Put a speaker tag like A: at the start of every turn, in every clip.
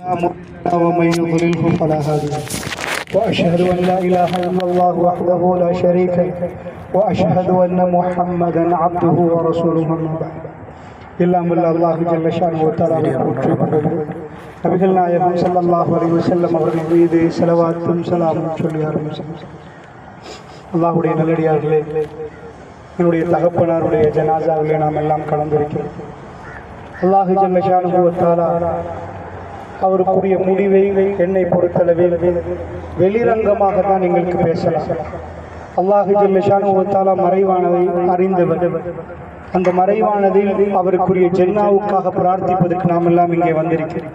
A: ومن يضلله فلا هادي له وأشهد أن لا إله إلا الله وحده لا شريك له وأشهد أن محمدا عبده ورسوله أما بعد எல்லாம் வல்ல அல்லாஹ் ஜல்ல ஷானுஹு வ தஆலாவை போற்றி புகழ்கிறேன். நபிகள் நாயகம் ஸல்லல்லாஹு அலைஹி வஸல்லம் அவர்கள் மீது ஸலவாத்தும் ஸலாமும் சொல்லி ஆரம்பிச்சோம். அல்லாஹ்வுடைய நல்லடியார்களே, என்னுடைய தகப்பனாருடைய ஜனாசாவிலே நாம் எல்லாம் கலந்திருக்கிறோம். அல்லாஹ் ஜல்ல ஷானுஹு வ தஆலா அவருக்குரிய முடிவை என்னை பொறுத்தளவில் வெளிரங்கமாக தான் எங்களுக்கு பேசலாம். அல்லாஹ் ஜல்ல ஷானுஹு வ தஆலா மறைவானதை அறிந்தவர். அந்த மறைவானதில் அவருக்குரிய ஜன்னாவுக்காக பிரார்த்திப்பதற்கு நாம் எல்லாம் இங்கே வந்திருக்கிறோம்.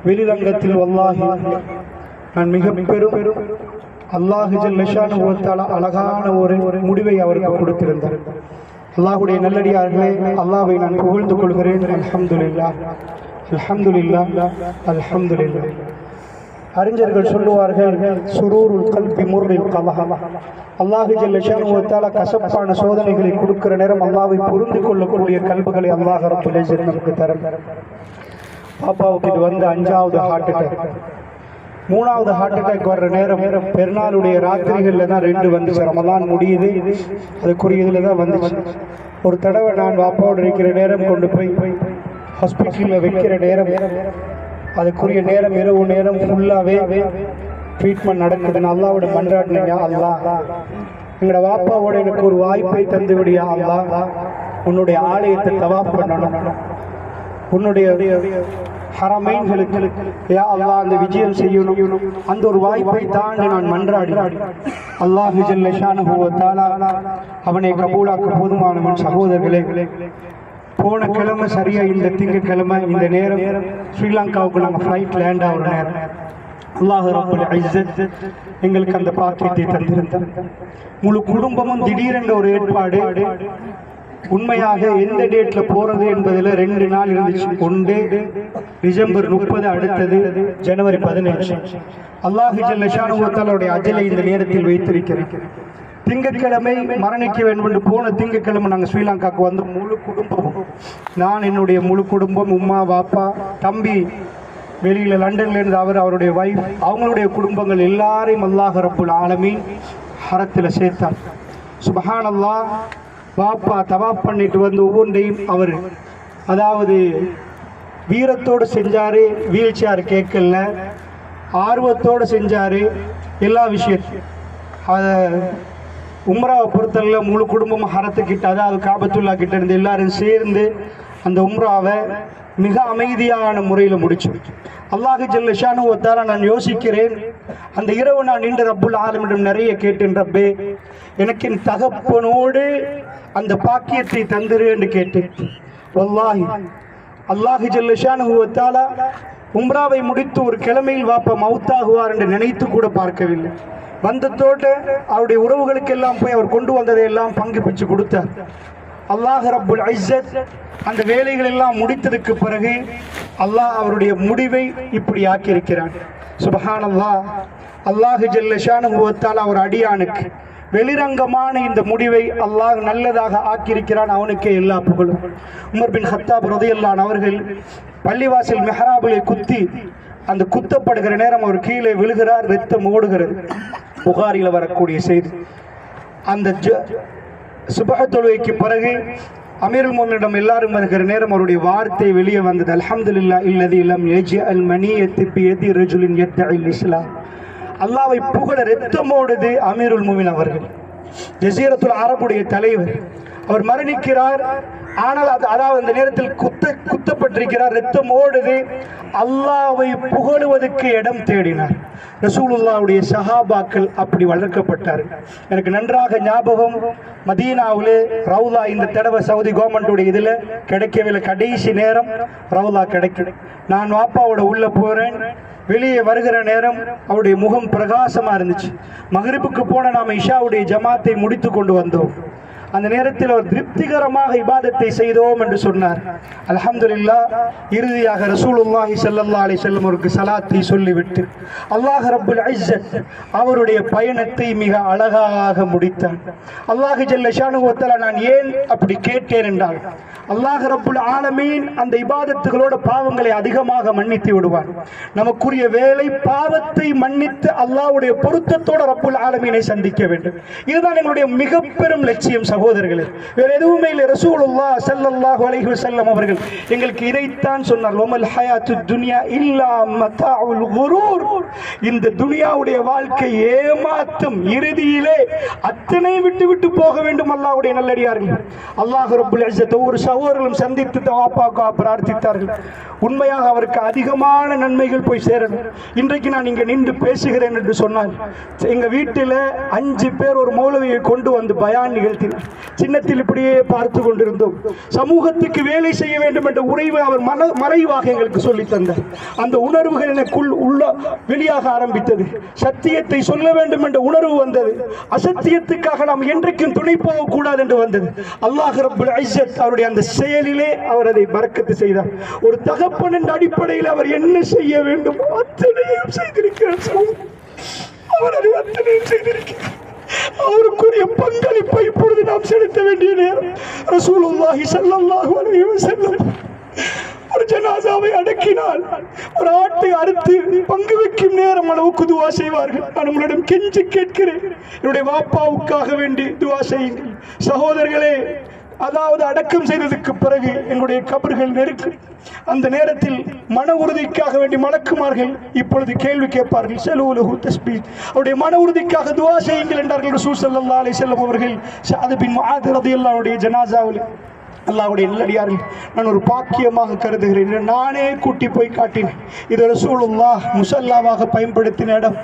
A: வெளிரங்கத்தில் வல்லாஹி நான் மிக பெரும் அல்லாஹ் ஜல்ல ஷானுஹு வ தஆலா அழகான ஒரு முடிவை அவருக்கு கொடுத்திருந்தார். அல்லாஹ்வுடைய நல்லடியார்களே, அல்லாஹ்வை நான் புகழ்ந்து கொள்கிறேன். அல்ஹம்துலில்லாஹ் அல்ஹம்துலில்லாஹ் அல்ஹம்துலில்லாஹ். அறிஞர்கள் சொல்லுவார்கள், சுரூருல் கல்பி முர்ரில் கலஹ. அல்லாஹ் ஜல்ல ஷானுஹு வ தஆலா கசப்பான சோதனைகளை கொடுக்கிற நேரம் அல்லாஹ்வை புரிந்து கொள்ளக்கூடிய கல்புகளை அல்லாஹ் ரப்புல் இஸ்ஸத் நமக்கு தரும். பாப்பாவுக்கு இது வந்து 5வது ஹார்ட் அட்டாக். 3வது ஹார்ட் அட்டாக் வர்ற நேரம் பெருநாளுடைய ராத்திரிகளில் தான் 2 வந்துச்சு. ரமலான் முடியுது, அதுக்குரிய இதில் தான் வந்துச்சு. ஒரு தடவை நான் பாப்பாவோடு இருக்கிற நேரம் கொண்டு போய் ஹாஸ்பிட்டலில் வைக்கிற நேரம், அதுக்குரிய நேரம் இரவு நேரம் ஃபுல்லாகவே ட்ரீட்மெண்ட் நடக்குதுன்னு அல்லாவோட மன்றாடினீங்க. அல்லாஹ் எங்களோட வாப்பாவோட எனக்கு ஒரு வாய்ப்பை தந்து விடியா அல்லாஹ், உன்னுடைய ஆலயத்தை தவாப் பண்ணணும், உன்னுடைய ஹரமைன்களுக்கு யா அல்லாஹ் அந்த விஜயம் செய்யணும், அந்த ஒரு வாய்ப்பை தாண்டி நான் மன்றாடி அல்லாஹ் ஜல்ல ஷானுஹு வ தஆலா அவனை கபூலாக்க போதுமானவன். சகோதரர்களே, போன கிழமை சரியா இந்த திங்கட்கிழமை இந்த நேரம் ஸ்ரீலங்காவுக்கு நாங்கள் ஃப்ளைட் லேண்ட் ஆகிற நேரம் அல்லாஹ் ரப்புல் இஸ்ஸத் எங்களுக்கு அந்த பாக்கியத்தை தந்திருந்தார். முழு குடும்பமும் திடீரென்ற ஒரு ஏற்பாடு. உண்மையாக எந்த டேட்ல போறது என்பதில் 2 நாள் இருந்துச்சு. ஒன்று டிசம்பர் 30, அடுத்தது ஜனவரி 15. அல்லாஹ் ஜல்ல ஷானுஹு வ தஆலாவுடைய அஜலை இந்த நேரத்தில் வைத்திருக்கிறேன். திங்கட்கிழமை மரணிக்க வேண்டும் என்று போன திங்கட்கிழமை நாங்கள் ஸ்ரீலங்காவுக்கு வந்து முழு குடும்பம், நான் என்னுடைய முழு குடும்பம், உம்மா வாப்பா தம்பி வெளியில் லண்டன்ல இருந்து அவருடைய வைஃப், அவங்களுடைய குடும்பங்கள் எல்லாரையும் அல்லாஹ் ரப்புல் ஆலமீன் ஹரத்தில் சேர்த்தார். சுப்ஹானல்லாஹ். வாப்பா தவாப் பண்ணிட்டு வந்து ஒவ்வொன்றையும் அவர் அதாவது வீரத்தோடு செஞ்சாரு. வீல் சேர் கேட்கல, ஆர்வத்தோடு செஞ்சாரு எல்லா விஷயத்தையும். அதை உம்ராவை பொறுத்தல முழு குடும்பம் ஹரத்துக்கிட்ட, அதாவது காபத்துல்லா கிட்ட இருந்து எல்லாரும் சேர்ந்து அந்த உம்ராவை மிக அமைதியான முறையில் முடிச்சு. அல்லாஹ் ஜல்ல ஷானுஹு வ தஆலா நான் யோசிக்கிறேன், அந்த இரவு நான் நின்று ரப்புல் ஆலமீனிடம் நிறைய கேட்டேன், ரப்பே எனக்கு என் தகப்பனோடு அந்த பாக்கியத்தை தந்திரு என்று கேட்டேன். வல்லாஹி அல்லாஹ் ஜல்ல ஷானுஹு வ தஆலா உம்ராவை முடித்து ஒரு கிழமையில் வாப்பா மௌத்தாகுவார் என்று நினைத்து கூட பார்க்கவில்லை. வந்ததோடு அவருடைய உறவுகளுக்கெல்லாம் போய் அவர் கொண்டு வந்ததை எல்லாம் பங்கு பிச்சு கொடுத்தார். அல்லாஹ் ரப்புல் இஸ்ஸத் அந்த வேலைகள் எல்லாம் முடித்ததுக்கு பிறகு அல்லாஹ் அவருடைய முடிவை இப்படி ஆக்கியிருக்கிறான். சுப்ஹானல்லாஹ். அல்லாஹ் ஜல்ல ஷானுஹு வ தஆலா ஒரு அடியானுக்கு வெளிரங்கமான இந்த முடிவை அல்லாஹ் நல்லதாக ஆக்கியிருக்கிறான். அவனுக்கே எல்லா புகழும். உமர் பின் ஹத்தாப் ரலியல்லாஹு அன்ஹு அவர்கள் பள்ளிவாசல் மெஹராபிலே குத்தி அந்த குத்தப்படுகிற நேரம் அவர் கீழே விழுகிறார், ரத்தம் ஓடுகிறது. புகாரில் வரக்கூடிய செய்தி. அந்த சுபஹ தொழுகைக்கு பிறகு அமீருல் முஃமினீனிடம் எல்லாரும் வருகிற நேரம் அவருடைய வார்த்தை வெளியே வந்தது, அல்ஹம்துலில்லாஹ் இல்லதி லம் யஜ்அல் மனியத்தி பியதி ரஜுலின் யத்இல் இஸ்லாம். அல்லாஹ்வை புகழ ரத்தமோடுது அமீருல் முஃமினீன் அவர்கள், ஜஸீரத்துல் அரபுடைய தலைவர். அவர் மரணிக்கிறார். ஆனால் அதாவது அந்த நேரத்தில் குத்தப்பட்டிருக்கிறார், ரத்தம் ஓடுது. அல்லாஹ்வை புகழுவதற்கு இடம் தேடினார். ரசூலுல்லாஹ்வுடைய சஹாபாக்கள் அப்படி வளர்க்கப்பட்டார். எனக்கு நன்றாக ஞாபகம், மதீனாவிலே ரவுலா இந்த தடவை சவுதி கவர்மெண்ட்டுடைய இதில் கிடைக்கவில்லை. கடைசி நேரம் ரவுலா கிடைக்கும். நான் வாப்பாவோட உள்ள போறேன். வெளியே வருகிற நேரம் அவருடைய முகம் பிரகாசமா இருந்துச்சு. மகரிபுக்கு போன நாம இஷாவுடைய ஜமாத்தை முடித்து கொண்டு வந்தோம். அந்த நேரத்தில் அவர் திருப்திகரமாக இபாதத்தை செய்தோம் என்று சொன்னார். அல்ஹம்துலில்லாஹ். இறுதியாக ரசூலுல்லாஹி ஸல்லல்லாஹு அலைஹி வஸல்லம் அவருக்கு ஸலாத்தை சொல்லிவிட்டு அல்லாஹ் ரப்புல் இஸ்ஸத் அவருடைய பயணத்தை மிக அழகாக முடித்தான். அல்லாஹ் ஜல்ல ஷானுஹு வ தஆலா நான் ஏன் அப்படி கேட்டேன் என்றால், அல்லாஹ் ரப்புல் ஆலமீன் அந்த இபாதத்துகளோட பாவங்களை அதிகமாக மன்னித்து விடுவார். நமக்குரிய வேலை பாவத்தை மன்னித்து அல்லாஹ்வுடைய பொருத்தத்தோட ரப்புல் ஆலமீனை சந்திக்க வேண்டும். இதுதான் எங்களுடைய மிக பெரும் லட்சியம் சகோதரர்களே. வேற எதுவுமே இல்லை. ரசூலுல்லாஹ் ஸல்லல்லாஹு அலைஹி வஸல்லம் அவர்கள் எங்களுக்கு இதைத்தான் சொன்னார். வமல் ஹயாத்துத் துன்யா இல்லா மதாஉல் குரூர். இந்த துனியாவுடைய வாழ்க்கை ஏமாற்றும். இறுதியிலே அத்தனை விட்டு போக வேண்டும். அல்லாஹ்வுடைய நல்லடியார்கள், அல்லாஹ் ரப்புல் இஸ்ஸத் ஒரு சகோதரர்களும் சந்தித்து தவாப்பாக பிரார்த்தித்தார்கள். உண்மையாக அவருக்கு அதிகமான நன்மைகள் போய் சேரணும். இன்றைக்கு நான் இங்கே நின்று பேசுகிறேன் என்று சொன்னால், எங்க வீட்டில் 5 பேர் ஒரு மௌலவியை கொண்டு வந்து பயான் நிகழ்த்தினார். சின்னத்தில் இப்படியே பார்த்து கொண்டிருந்தோம். சமூகத்துக்கு வேலை செய்ய வேண்டும் என்ற உறைவை அவர் மறைவாக எங்களுக்கு சொல்லி தந்தார். அந்த உணர்வுகள் எனக்குள் உள்ள வெளியாக ஆரம்பித்தது. சத்தியத்தை சொல்ல வேண்டும் என்ற உணர்வு வந்தது. அசத்தியத்துக்காக நாம் என்றைக்கும் துணை போகக்கூடாது என்று வந்தது. அல்லாஹ் ரப்புல் இஸ்ஸத் அவருடைய அந்த செயலிலே அவர் அதை பரக்கத்து செய்தார். ஒரு தகப்பன் என்ற அடிப்படையில் அவர் என்ன செய்ய வேண்டும் அத்தனையும் செய்திருக்கிறார். அவர் அதை அத்தனையும் செய்திருக்கிறார். அவருக்குரிய பங்களிப்பை இப்பொழுது நாம் செலுத்த வேண்டிய நேரம். ரசூலுல்லாஹி ஸல்லல்லாஹு அலைஹி வஸல்லம் ஒரு ஜனாசாவை அடக்கினால் ஒரு ஆட்டை அறுத்து பங்கு வைக்கும் நேரம் அளவுக்கு துவா செய்வார்கள். நான் உங்களிடம் கெஞ்சி கேட்கிறேன், என்னுடைய வாப்பாவுக்காக வேண்டி துவா செய்யுங்கள் சகோதரர்களே. அதாவது அடக்கம் செய்ததுக்கு பிறகு எங்களுடைய கபர்கள் நெருக்கு. அந்த நேரத்தில் மன உறுதிக்காக வேண்டி மலக்குமார்கள் இப்பொழுது கேள்வி கேட்பார்கள். ஸலூலுஹு தஸ்பீஹ். அவருடைய மன உறுதிக்காக துஆ செய்யுங்கள் என்றார்கள் ரசூல் ஸல்லல்லாஹு அலைஹி வஸல்லம் அவர்கள். ஸஅத் பின் முஆத் ரலியல்லாஹு அன்ஹு ஜனாசாவில் அல்லாஹ்வுடைய நல்லடியார்கள் நான் ஒரு பாக்கியமாக கருதுகிறேன். நானே கூட்டி போய் காட்டினேன். இது ரசூலுல்லாஹ் முஸல்லாவாக பயன்படுத்தின இடம்,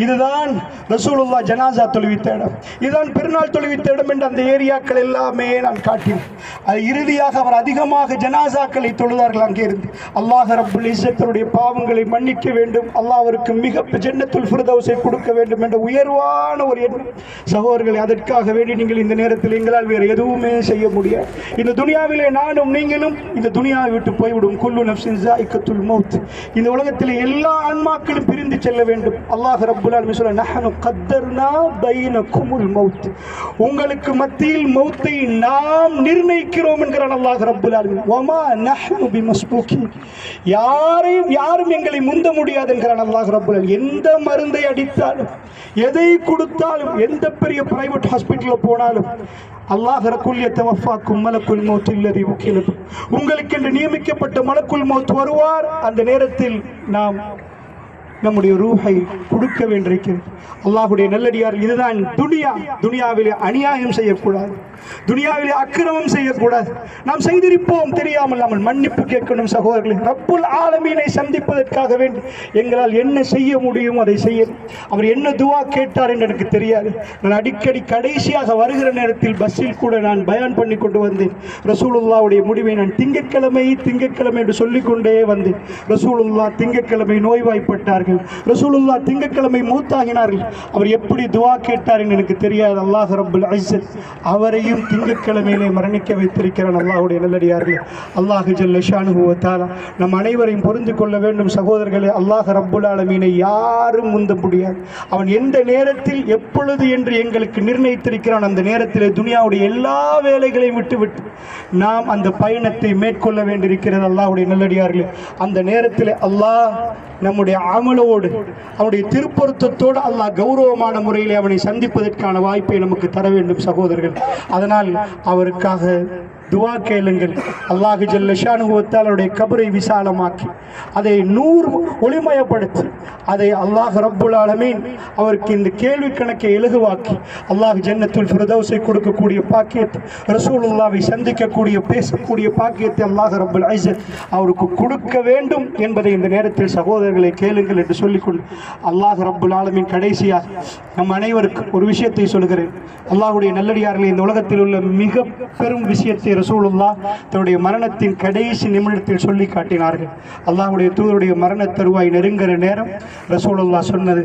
A: இதுதான் ரசூலுல்லாஹ் ஜனாசா தொழுவித்த இடம், இதுதான் பெருநாள் தொழுவித்த இடம் என்று அந்த ஏரியாக்கள் எல்லாமே நான் காட்டினேன். அது இறுதியாக அவர் அதிகமாக ஜனாசாக்களை தொழுதார்கள். அங்கே இருந்து அல்லாஹ் ரப்புல் இஸ்ஸத்துடைய பாவங்களை மன்னிக்க வேண்டும், அல்லாஹ் அவருக்கு மிக ஜன்னத்துல் ஃபிர்தௌஸை கொடுக்க வேண்டும் என்ற உயர்வான ஒரு எண்ணம். சகோதரர்களே, அதற்காக வேண்டி நீங்கள் இந்த நேரத்தில் எங்களால் வேறு எதுவுமே செய்ய முடியாது. இந்த துனியாவிலே நானும் நீங்களும் இந்த துனியாவை விட்டு போய்விடும். குல்லு நஃப்ஸின் ஸாயிகத்துல் மௌத். இந்த உலகத்தில் எல்லா ஆன்மாக்களும் பிரிந்து செல்ல வேண்டும். அல்லாஹ் ரப்புல் ஆலமீன் சொல்ல, நஹ்னு கத்தர்னா பைனகுமுல் மௌத். உங்களுக்கு மத்தியில் மௌத்தை நாம் நிர்ணயிக்கிறோம் என்கிறான் அல்லாஹ் ரப்புல் ஆலமீன். வமா நஹ்னு பிமஸ்பூகின். யாரும் எங்களை முந்த முடியாது என்கிறான் அல்லாஹ் ரப்புல் ஆலமீன். எந்த மருந்தை அடித்தாலும், எதை கொடுத்தாலும், எந்த பெரிய பிரைவேட் ஹாஸ்பிட்டலில் போனாலும் அல்லாஹ் ரக்குல் யதவஃபாக்கும் மலக்குல் மௌத் அல்லதி வக்கில பிக்கும். உங்களுக்கு என்று நியமிக்கப்பட்ட மலக்குல் மௌத் வருவார். அந்த நேரத்தில் நாம் நம்முடைய ரூஹை கொடுக்க வேண்டியிருக்கிறது. அல்லாஹ்வுடைய நல்லடியார், இதுதான் துனியா. துனியாவிலே அநியாயம் செய்யக்கூடாது, துனியாவிலே அக்கிரமம் செய்யக்கூடாது. நாம் செய்திருப்போம் தெரியாமல், நாம் மன்னிப்பு கேட்கணும் சகோதரர்களே. ரப்புல் ஆலமீனை சந்திப்பதற்காக வேண்டி எங்களால் என்ன செய்ய முடியும் அதை செய்ய. அவர் என்ன துவா கேட்டார் என்று எனக்கு தெரியாது. நான் அடிக்கடி கடைசியாக வருகிற நேரத்தில் பஸ்ஸில் கூட நான் பயான் பண்ணி கொண்டு வந்தேன். ரசூலுல்லாஹ்வுடைய முடிவை நான் திங்கட்கிழமை என்று சொல்லிக்கொண்டே வந்தேன். ரசூலுல்லாஹ் திங்கட்கிழமை நோய்வாய்ப்பட்டார்கள். ரசூலுல்லாஹ் திங்கட்கிழமை மூத்தாகினார்கள். அவர் எப்படி துவா கேட்டார் என்று எனக்கு தெரியாது. அல்லாஹ் ரப்புல் இஸ்ஸத் அவரையும் திங்கட்கிழமையிலே மரணிக்க வைத்திருக்கிறான். அல்லாஹ்வுடைய நல்லடியார்களே, அல்லாஹ் ஜல்ல ஷானுஹு வ தஆலா நம் அனைவரையும் புரிந்து கொள்ள வேண்டும் சகோதரர்களே. அல்லாஹ் ரப்புல் ஆலமீனை யாரும் முந்த முடியாது. அவன் எந்த நேரத்தில் எப்பொழுது என்று எங்களுக்கு நிர்ணயித்திருக்கிறான். அந்த நேரத்தில் துனியாவுடைய எல்லா வேலைகளையும் விட்டுவிட்டு நாம் அந்த பயணத்தை மேற்கொள்ள வேண்டியிருக்கிறது. அல்லாஹ்வுடைய நல்லடியார்களே, அந்த நேரத்தில் அல்லாஹ் நம்முடைய அமலோடு அவனுடைய திருப்பொருத்தத்தோடு அல்லாஹ் கௌரவமான முறையில் அவனை சந்திப்பதற்கான வாய்ப்பை நமக்கு தர வேண்டும் சகோதரர்கள். அதனால் அவருக்காக துவா கேளுங்கள். அல்லாஹ் ஜல்ல ஷானுஹு வ தஆலாவுடைய கபரை விசாலமாக்கி அதை நூறு ஒளிமயப்படுத்தி அதை அல்லாஹ் ரப்புல் ஆலமீன் அவருக்கு இந்த கேள்வி கணக்கை இலகுவாக்கி அல்லாஹ் ஜன்னத்துல் ஃபிர்தௌஸை கொடுக்கக்கூடிய பாக்கியத்தை, ரசூலுல்லாஹ்வை சந்திக்கக்கூடிய பேசக்கூடிய பாக்கியத்தை அல்லாஹ் ரப்புல் இஸ்ஸத் அவருக்கு கொடுக்க வேண்டும் என்பதை இந்த நேரத்தில் சகோதரர்களை கேளுங்கள் என்று சொல்லிக்கொண்டு அல்லாஹ் ரப்புல் ஆலமீன் கடைசியாக நம் அனைவருக்கு ஒரு விஷயத்தை சொல்கிறேன். அல்லாஹ்வுடைய நல்லடியார்களே, இந்த உலகத்தில் உள்ள மிக பெரும் விஷயத்தை ரசூலுல்லாஹ் தன்னுடைய மரணத்தின் கடைசி நிமிடத்தில் சொல்லி காட்டினார்கள். அல்லாஹ்வுடைய தூதருடைய மரண தருவாய் நெருங்குற நேரம் ரசூலுல்லாஹ் சொன்னது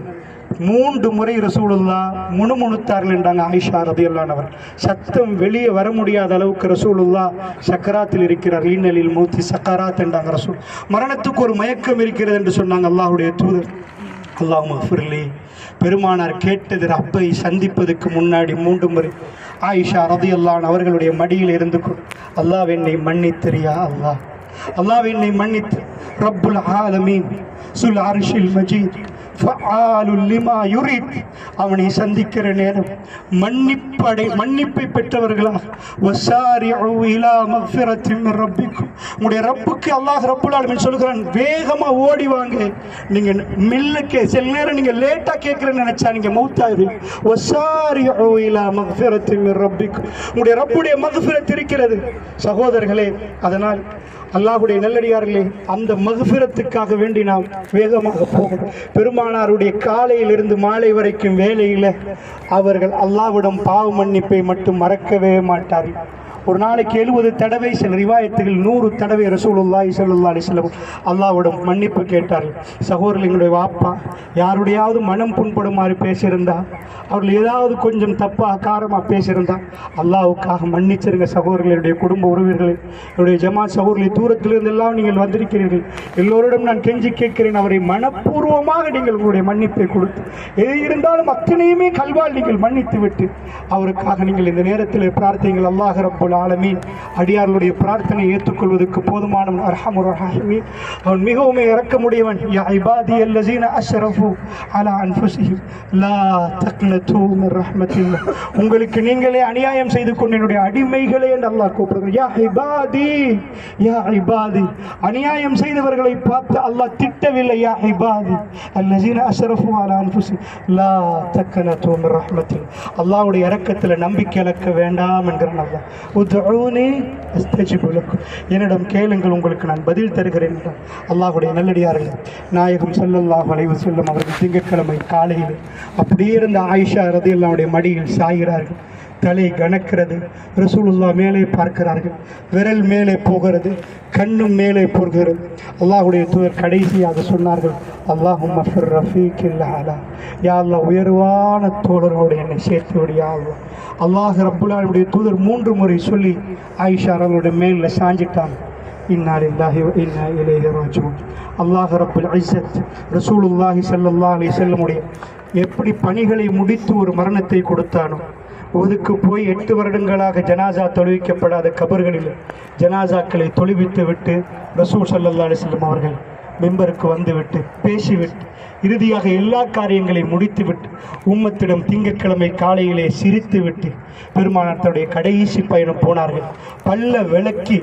A: 3 முறை ரசூலுல்லாஹ் முணுமுணுத்தார்கள் என்றாங்க ஆயிஷா ரலியல்லாஹு அன்ஹா. சத்தம் வெளியே வர முடியாத அளவுக்கு ரசூலுல்லாஹ் சக்கராத்தில் இருக்கிறார். ஈனலில் மௌத்தி சக்கராத் என்றாங்க ரசூல். மரணத்துக்கு ஒரு மயக்கம் இருக்கிறது என்று சொன்னாங்க அல்லாஹ்வுடைய தூதர். அல்லாஹும்ம ஃபிர்லி. பெருமானார் கேட்டது ரப்பை சந்திப்பதற்கு முன்னாடி 3 முறை ஆயிஷா ரலியல்லாஹு அன்ஹா அவர்களுடைய மடியில் இருந்து அல்லாஹ் என்னை மன்னித்திரியா அல்லாஹ், அல்லாஹ் என்னை மன்னித்து. ரப்புல் ஆலமீன் சுல் அர்ஷில் மஜீத் ஃபஆலுல் லிமா யுரித். அவனை சந்திக்கிற நேரம் மன்னிப்பை பெற்றவர்களாக வஸாரிஉ இலா மக்ஃபிரத்தின் மின் ரப்பிக்கும். உங்களுடைய ரப்புக்கு அல்லாஹ் ரப்புல் ஆலமீன் சொல்கிறான், வேகமா ஓடி வாங்க. நீங்க மெல்ல சில நேரம் நீங்க லேட்டா கேட்கறேன்னு நினைச்சா நீங்க மௌத்தாயிரு. வஸாரிஉ இலா மக்ஃபிரத்தின் மின் ரப்பிக்கும். உங்களுடைய ரப்புடைய மக்ஃபிரத் இருக்கிறது சகோதரர்களே. அதனால் அல்லாஹ்வுடைய நல்லடியார்களே, அந்த மக்ஃபிரத்துக்காக வேண்டி நாம் வேகமாக போகணும். பெருமானாருடைய காலையிலிருந்து மாலை வரைக்கும் வேலையில் அவர்கள் அல்லாஹ்விடம் பாவ மன்னிப்பை மட்டும் மறக்கவே மாட்டார்கள். ஒரு நாளைக்கு 70 தடவை, சில ரிவாயத்துகள் 100 தடவை ரசூலுல்லாஹி ஸல்லல்லாஹு அலைஹி வஸல்லம் அல்லாஹ்விடம் மன்னிப்பு கேட்டார்கள். சகோதரர்களுடைய வாப்பா யாருடையாவது மனம் புண்படுமாறு பேசியிருந்தா, அவர்கள் ஏதாவது கொஞ்சம் தப்பாக காரமாக பேசியிருந்தா அல்லாஹ்வுக்காக மன்னிச்சிருங்க சகோதரர்களுடைய குடும்ப உறவினர்கள், என்னுடைய ஜமாத் சகோதரர்களை தூரத்திலிருந்து எல்லாம் நீங்கள் வந்திருக்கிறீர்கள். எல்லோரிடம் நான் கெஞ்சி கேட்கிறேன், அவரை மனப்பூர்வமாக நீங்கள் உங்களுடைய மன்னிப்பை கொடுத்து எது இருந்தாலும் அத்தனையுமே கல்வால் நீங்கள் மன்னித்து விட்டு அவருக்காக நீங்கள் இந்த நேரத்தில் பிரார்த்திங்கள். அல்லாஹ் ரப்புல் ஆலமீன் அடியார்களுடைய பிரார்த்தனை ஏற்றுக்கொள்வதற்கு போதுமானவன், அர்ஹமுர் ரஹீம். அவன் மிகவும் இரக்கமுடையவன். யா இபாதியல்லஸீன அஸ்ரஃபு அலா அன்ஃபுஸிஹிம் லா தக்னது மின் ரஹ்மத்தில்லாஹ். உங்களுக்கு நீங்களே அநியாயம் செய்து கொண்ட என்னுடைய அடிமைகளே என்று அல்லாஹ் கூப்பிடுகிறார். யா இபாதி, யா இபாதி. அநியாயம் செய்தவர்களை பார்த்து அல்லாஹ் திட்டவில்லை. யா இபாதி அல்லஸீன அஸ்ரஃபு அலா அன்ஃபுஸிஹிம் லா தக்னது மின் ரஹ்மத்தில்லாஹ். அல்லாஹ்வுடைய இரக்கத்தில் நம்பிக்கை இழக்க வேண்டாம் என்கிறான் அல்லாஹ். உதுஊனி அஸ்தஜிபு லக்கும். என்னிடம் கேளுங்கள், உங்களுக்கு நான் பதில் தருகிறேன் என்றார். அல்லாஹ்வுடைய நல்லடியார்கள் நாயகம் ஸல்லல்லாஹு அலைஹி வஸல்லம் அவர்கள் திங்கட்கிழமை காலையில் அப்படியே இருந்த ஆயிஷா ரலியல்லாஹு அன்ஹா மடியில் சாய்கிறார்கள். தலை கணக்கிறது. ரசூலுல்லாஹ் மேலே பார்க்கிறார்கள். விரல் மேலே போகிறது, கண்ணும் மேலே போகிறது. அல்லாஹ்வுடைய தூதர் கடைசியாக சொன்னார்கள், அல்லாஹும்ம ஃபிர் ரஃபீக்கில் அலா. யா அல்லாஹ், உயர்வான தோழரோடு என்னை சேர்த்து விடு யா அல்லாஹ். அல்லாஹ் ரப்புல் ஆலமீனுடைய தூதர் 3 முறை சொல்லி ஆயிஷா அவர்களுடைய மேலில் சாஞ்சிட்டாங்க. இன்னா லில்லாஹி வ இன்னா இலைஹி ராஜிஊன். அல்லாஹ் ரப்புல் இஸ்ஸத் ரசூலுல்லாஹி ஸல்லல்லாஹு அலைஹி வஸல்லம் எப்படி பணிகளை முடித்து ஒரு மரணத்தை கொடுத்தானோ, ஒதுக்கு போய் 8 வருடங்களாக ஜனாசா தொழுவிக்கப்படாத கபர்களில் ஜனாசாக்களை தொழுவித்து விட்டு ரசூல் ஸல்லல்லாஹு அலைஹி வஸல்லம் அவர்கள் மெம்பருக்கு வந்துவிட்டு பேசிவிட்டு இறுதியாக எல்லா காரியங்களையும் முடித்துவிட்டு உம்மத்திடம் திங்கட்கிழமை காலையிலே சிரித்துவிட்டு பெருமானார் தன்னுடைய கடைசி பயணம் போனார்கள். பல்ல விளக்கி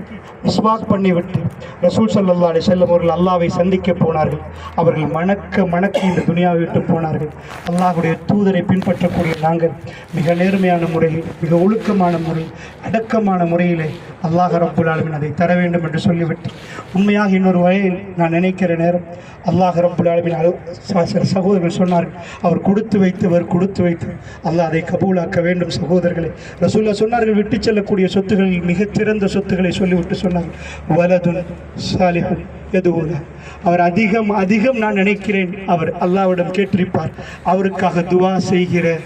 A: மிஸ்வாக் பண்ணிவிட்டு ரசூல் ஸல்லல்லாஹு அலைஹி வஸல்லம் அவர்கள் அல்லாஹ்வை சந்திக்க போனார்கள். அவர்கள் மணக்க இந்த துனியாவை விட்டு போனார்கள். அல்லாஹ்வுடைய தூதரை பின்பற்றக்கூடிய நாங்கள் மிக நேர்மையான முறையில், மிக ஒழுக்கமான முறையில், அடக்கமான முறையிலே அல்லாஹ் ரப்புல் ஆலமீன் அதை தர வேண்டும் என்று சொல்லிவிட்டு உண்மையாக இன்னொரு வகையில் நான் நினைக்கிற நேரம் அல்லாஹ் ரப்புல் ஆலமீன் சகோதரர்கள் சொன்னார்கள், அவர் கொடுத்து வைத்து அல்லாஹ் அதை கபூலாக்க வேண்டும். சகோதரர்களே, ரசூலுல்லாஹ் சொன்னார்கள், விட்டு செல்லக்கூடிய சொத்துக்களில் மிகச்சிறந்த சொத்துக்களை சொல்லிவிட்டு சொன்னார்கள், வலதுன் சாலிஹுன் எதுவும். அவர் அதிகம் நான் நினைக்கிறேன், அவர் அல்லாஹ்விடம் கேட்டிருப்பார், அவருக்காக துவா செய்கிற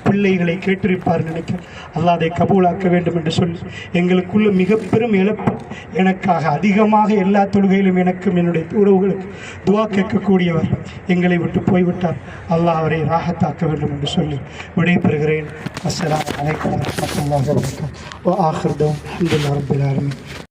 A: பிள்ளைகளை கேட்டிருப்பார் நினைக்கிறேன். அல்லாஹ் அதை கபூலாக்க வேண்டும் என்று சொல்லி எங்களுக்குள்ள மிக பெரும் இழப்பு. எனக்காக அதிகமாக எல்லா தொழுகையிலும் எனக்கும் என்னுடைய உறவுகளுக்கு துவா கேட்கக்கூடியவர் எங்களை விட்டு போய்விட்டார். அல்லாஹ் அவரை ராஹத்தாக்க வேண்டும் என்று சொல்லி விடைபெறுகிறேன். அஸ்ஸலாமு அலைக்கும் வரஹ்மத்துல்லாஹி வபரகாத்துஹு. வ ஆகிர் தஅவானா அல்ஹம்துலில்லாஹி ரப்பில் ஆலமீன்.